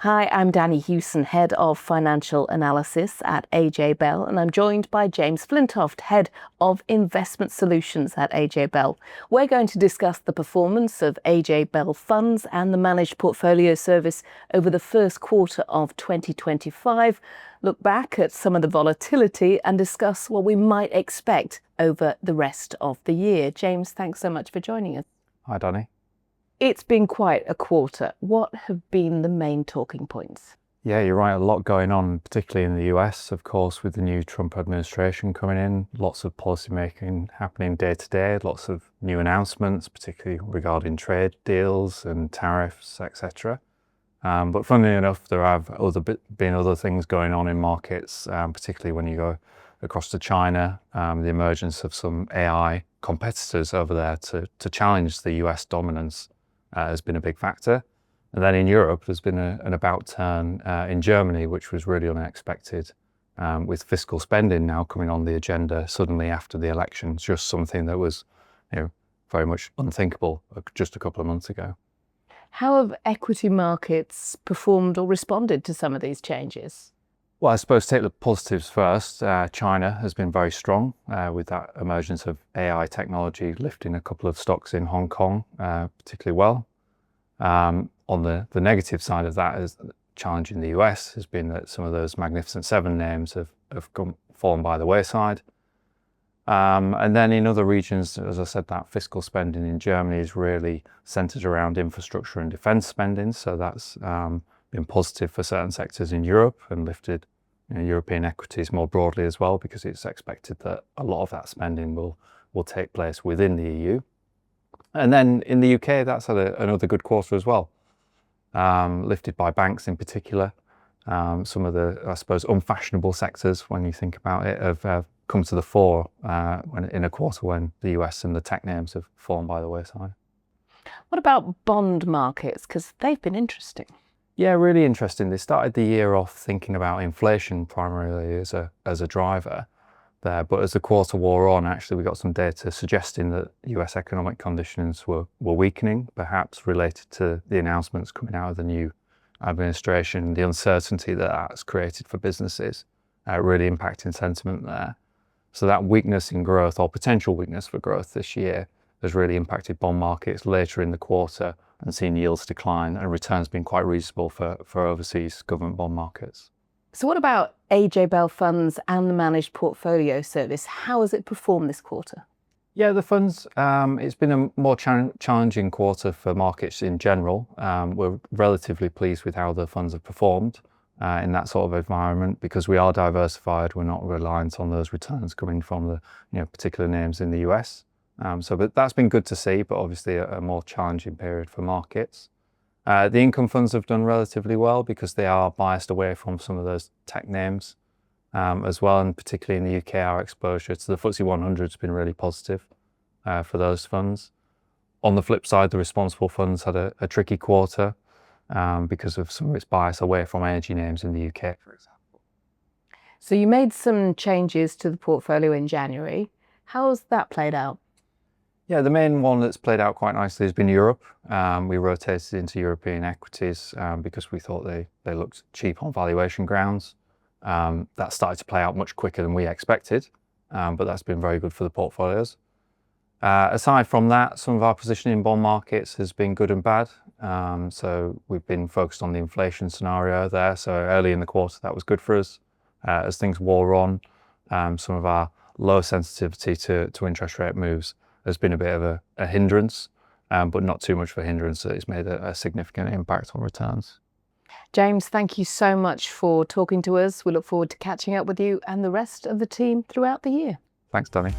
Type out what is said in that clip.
Hi, I'm Danny Hewson, Head of Financial Analysis at AJ Bell, and I'm joined by James Flintoft, Head of Investment Solutions at AJ Bell. We're going to discuss the performance of AJ Bell Funds and the Managed Portfolio Service over the first quarter of 2025, look back at some of the volatility and discuss what we might expect over the rest of the year. James, thanks so much for joining us. Hi, Danny. It's been quite a quarter. What have been the main talking points? Yeah, you're right. A lot going on, particularly in the US, of course, with the new Trump administration coming in. Lots of policy making happening day to day. Lots of new announcements, particularly regarding trade deals and tariffs, etc. But funnily enough, there have been other things going on in markets, particularly when you go across to China. The emergence of some AI competitors over there to challenge the US dominance has been a big factor. And then in Europe, there's been an about turn in Germany, which was really unexpected, with fiscal spending now coming on the agenda suddenly after the elections, just something that was very much unthinkable just a couple of months ago. How have equity markets performed or responded to some of these changes? Well, I suppose take the positives first. China has been very strong with that emergence of AI technology lifting a couple of stocks in Hong Kong particularly well. On the negative side of that, is challenge in the US has been that some of those Magnificent Seven names have fallen by the wayside. And then in other regions, as I said, that fiscal spending in Germany is really centered around infrastructure and defense spending. So that's been positive for certain sectors in Europe and lifted European equities more broadly as well, because it's expected that a lot of that spending will take place within the EU. And then in the UK, that's had another good quarter as well, lifted by banks in particular. Some of the, I suppose, unfashionable sectors, when you think about it, have come to the fore in a quarter when the US and the tech names have fallen by the wayside. What about bond markets? Because they've been interesting. Yeah, really interesting. They started the year off thinking about inflation primarily as a driver there, but as the quarter wore on, actually we got some data suggesting that US economic conditions were weakening, perhaps related to the announcements coming out of the new administration, the uncertainty that that's created for businesses, really impacting sentiment there. So that weakness in growth, or potential weakness for growth this year, has really impacted bond markets later in the quarter and seen yields decline, and returns been quite reasonable for overseas government bond markets. So what about AJ Bell Funds and the Managed Portfolio Service? How has it performed this quarter? Yeah, the funds, it's been a more challenging quarter for markets in general. We're relatively pleased with how the funds have performed in that sort of environment, because we are diversified. We're not reliant on those returns coming from the particular names in the US. But that's been good to see, but obviously a more challenging period for markets. The income funds have done relatively well because they are biased away from some of those tech names as well, and particularly in the UK, our exposure to the FTSE 100 has been really positive for those funds. On the flip side, the responsible funds had a tricky quarter because of some of its bias away from energy names in the UK, for example. So you made some changes to the portfolio in January. How's that played out? Yeah, the main one that's played out quite nicely has been Europe. We rotated into European equities because we thought they looked cheap on valuation grounds. That started to play out much quicker than we expected, but that's been very good for the portfolios. Aside from that, some of our positioning in bond markets has been good and bad. So we've been focused on the inflation scenario there. So early in the quarter, that was good for us. As things wore on, some of our low sensitivity to interest rate moves has been a bit of a hindrance, but not too much of a hindrance that it's made a significant impact on returns. James, thank you so much for talking to us. We look forward to catching up with you and the rest of the team throughout the year. Thanks, Danny.